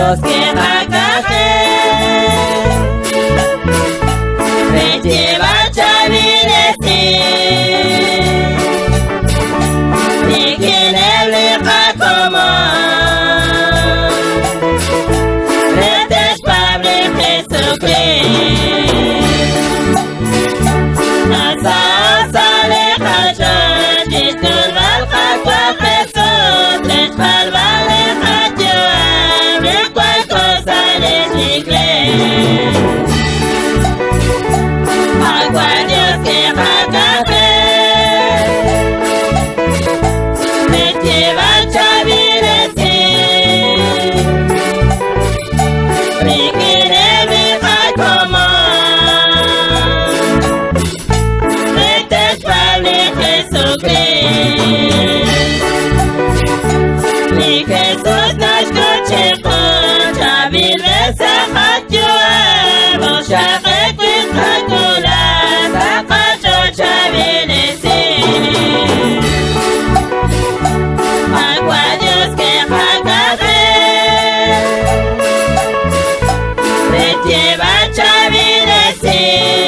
Dios que hakaje Vete bacha vinesi Nikine blika como Retes Pablo Jesucristo Asa asa le haja Jiskur valka kwa Jesús Les palva le haja De cual cosa les digle Agua Dios que hakaje Vete bacha vinesi Nikine blika como Mi Jesús nos cocheco, Chavil Vesahatio, Moshake Quisakula, Sakacho Chavilesi. Agua Dios que hakaje, Vete bacha vinesi.